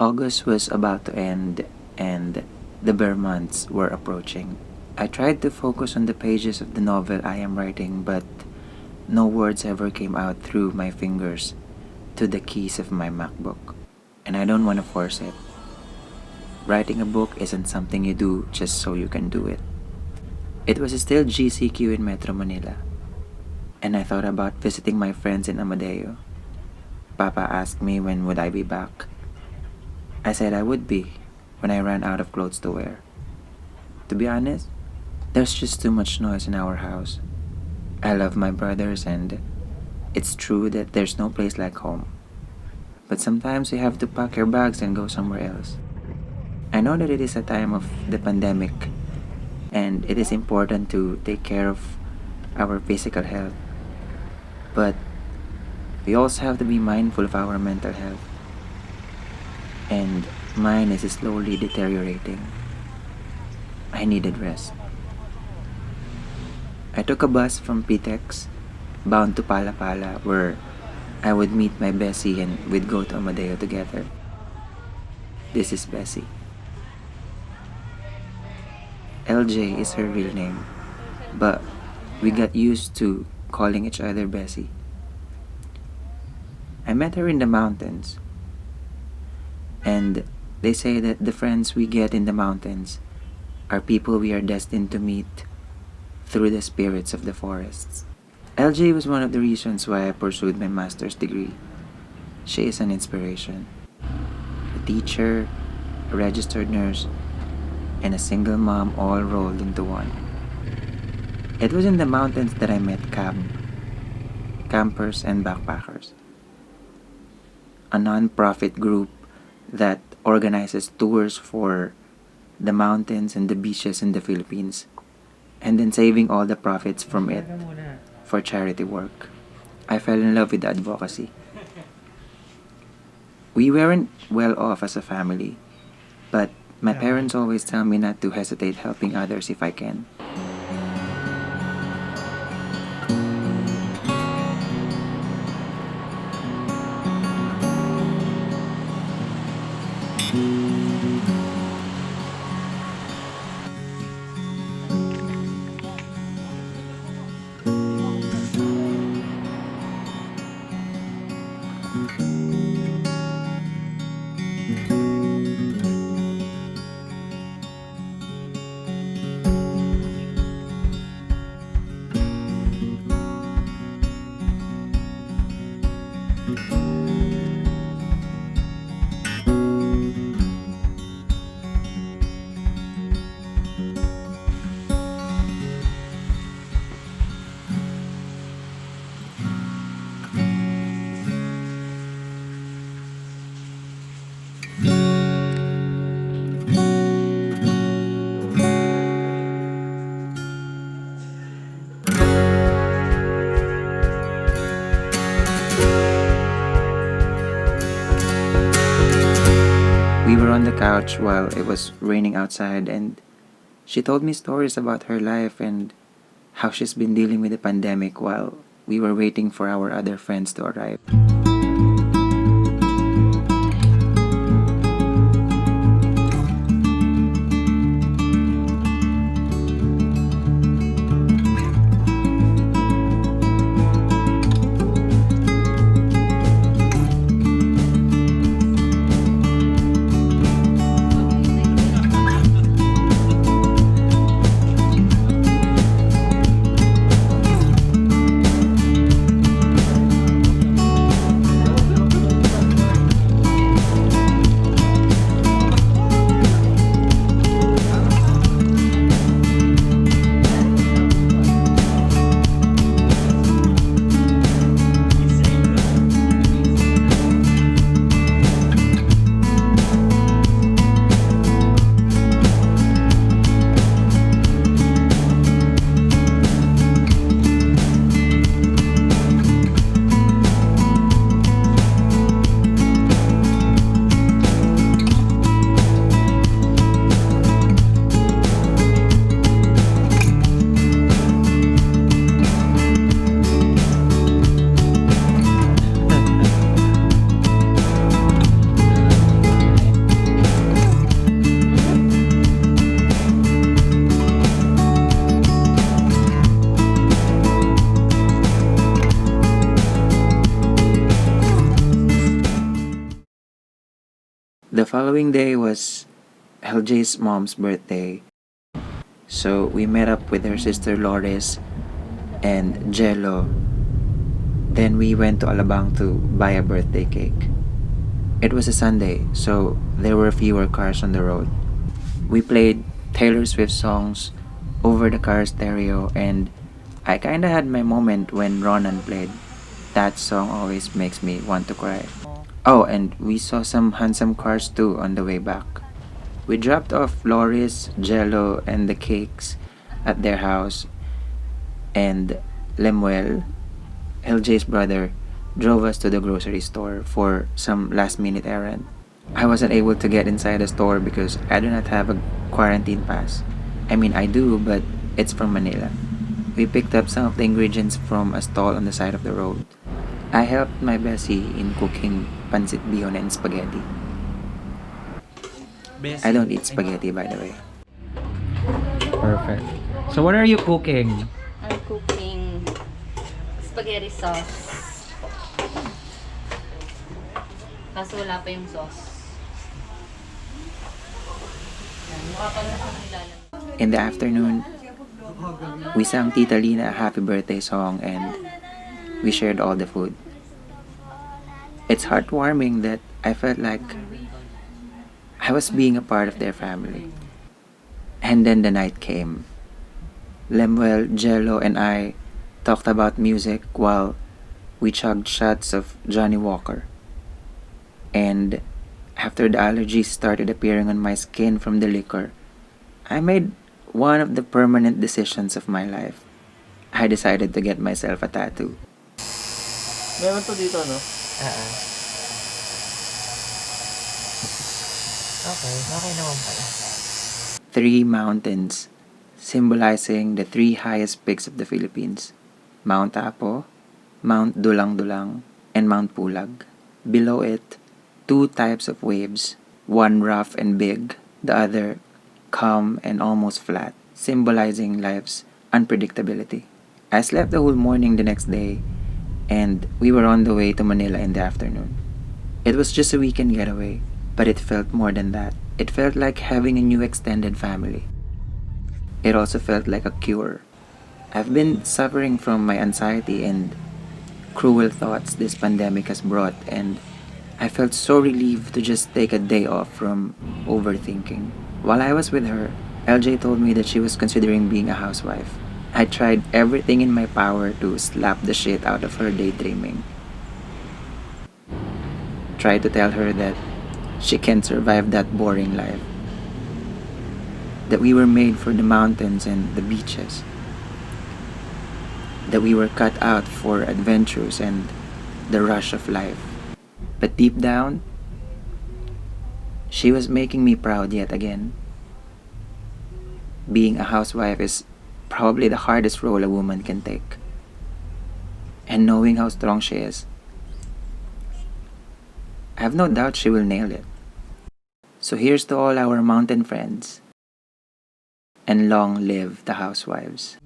August was about to end, and the bare months were approaching. I tried to focus on the pages of the novel I am writing, but no words ever came out through my fingers to the keys of my MacBook. And I don't want to force it. Writing a book isn't something you do just so you can do it. It was still GCQ in Metro Manila, and I thought about visiting my friends in Amadeo. Papa asked me when would I be back. I said I would be when I ran out of clothes to wear. To be honest, there's just too much noise in our house. I love my brothers, and it's true that there's no place like home. But sometimes you have to pack your bags and go somewhere else. I know that it is a time of the pandemic, and it is important to take care of our physical health. But we also have to be mindful of our mental health. And mine is slowly deteriorating. I needed rest. I took a bus from Pitex, bound to Palapala, where I would meet my Bessie and we'd go to Amadeo together. This is Bessie. LJ is her real name, but we got used to calling each other Bessie. I met her in the mountains, and they say that the friends we get in the mountains are people we are destined to meet through the spirits of the forests. LJ was one of the reasons why I pursued my master's degree. She is an inspiration. A teacher, a registered nurse, and a single mom all rolled into one. It was in the mountains that I met campers and backpackers, a non-profit group that organizes tours for the mountains and the beaches in the Philippines, and then saving all the profits from it for charity work. I fell in love with advocacy. We weren't well off as a family, but my parents always tell me not to hesitate helping others if I can. We were on the couch while it was raining outside, and she told me stories about her life and how she's been dealing with the pandemic while we were waiting for our other friends to arrive. The following day was LJ's mom's birthday, so we met up with her sister Loris and Jello. Then we went to Alabang to buy a birthday cake. It was a Sunday, so there were fewer cars on the road. We played Taylor Swift songs over the car stereo, and I kinda had my moment when Ronan played. That song always makes me want to cry. Oh, and we saw some handsome cars too on the way back. We dropped off Loris, Jello, and the cakes at their house, and Lemuel, LJ's brother, drove us to the grocery store for some last minute errand. I wasn't able to get inside the store because I do not have a quarantine pass. I mean, I do, but it's from Manila. We picked up some of the ingredients from a stall on the side of the road. I helped my Bessie in cooking pancit bihon and spaghetti. I don't eat spaghetti, by the way. Perfect. So what are you cooking? I'm cooking spaghetti sauce. Kaso wala pa yung sauce. Yan, mukha pa lang siyang nilalang. In the afternoon, we sang Tita Lina a happy birthday song and we shared all the food. It's heartwarming that I felt like I was being a part of their family. And then the night came. Lemuel, Jello, and I talked about music while we chugged shots of Johnny Walker. And after the allergies started appearing on my skin from the liquor, I made one of the permanent decisions of my life. I decided to get myself a tattoo. Meron to dito, no? Okay naman pala. 3 mountains symbolizing the 3 highest peaks of the Philippines: Mount Apo, Mount Dulang-Dulang, and Mount Pulag. Below it, 2 types of waves, one rough and big, the other calm and almost flat, symbolizing life's unpredictability. I slept the whole morning the next day, and we were on the way to Manila in the afternoon. It was just a weekend getaway, but it felt more than that. It felt like having a new extended family. It also felt like a cure. I've been suffering from my anxiety and cruel thoughts this pandemic has brought, and I felt so relieved to just take a day off from overthinking. While I was with her, LJ told me that she was considering being a housewife. I tried everything in my power to slap the shit out of her daydreaming. Tried to tell her that she can't survive that boring life. That we were made for the mountains and the beaches. That we were cut out for adventures and the rush of life. But deep down, she was making me proud yet again. Being a housewife is probably the hardest role a woman can take. And knowing how strong she is, I have no doubt she will nail it. So here's to all our mountain friends. And long live the housewives.